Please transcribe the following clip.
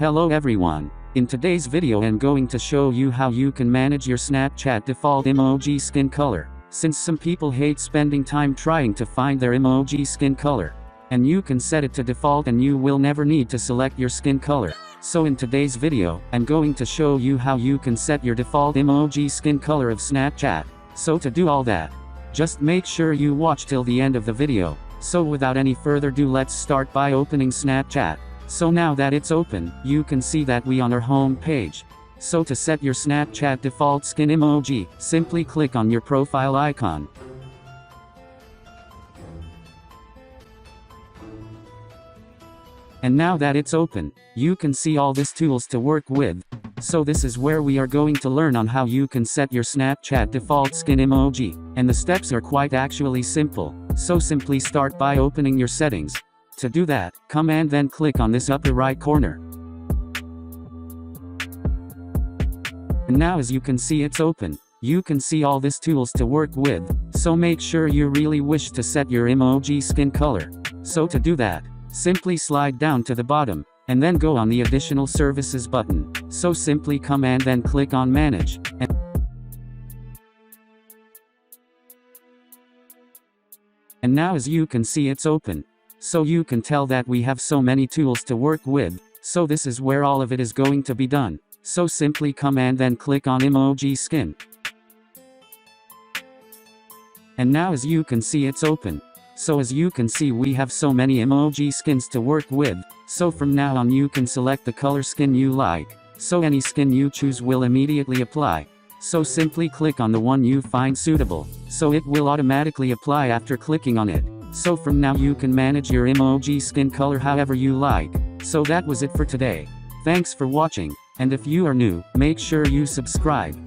Hello everyone. In today's video I'm going to show you how you can manage your Snapchat default emoji skin color, since some people hate spending time trying to find their emoji skin color. And you can set it to default and you will never need to select your skin color. So in today's video, I'm going to show you how you can set your default emoji skin color of Snapchat. So to do all that, just make sure you watch till the end of the video. So without any further ado, let's start by opening Snapchat. So now that it's open, you can see that we on our home page. So to set your Snapchat default skin emoji, simply click on your profile icon. And now that it's open, you can see all these tools to work with. So this is where we are going to learn on how you can set your Snapchat default skin emoji, and the steps are quite actually simple. So simply start by opening your settings. To do that, come and then click on this upper right corner. And now as you can see it's open. You can see all these tools to work with, so make sure you really wish to set your emoji skin color. So to do that, simply slide down to the bottom, and then go on the additional services button. So simply come and then click on manage. And now as you can see it's open. So you can tell that we have so many tools to work with, so this is where all of it is going to be done. So simply come and then click on emoji skin. And now as you can see it's open. So as you can see we have so many emoji skins to work with, so from now on you can select the color skin you like, so any skin you choose will immediately apply. So simply click on the one you find suitable, so it will automatically apply after clicking on it. So from now you can manage your emoji skin color however you like. So that was it for today. Thanks for watching, and if you are new, make sure you subscribe.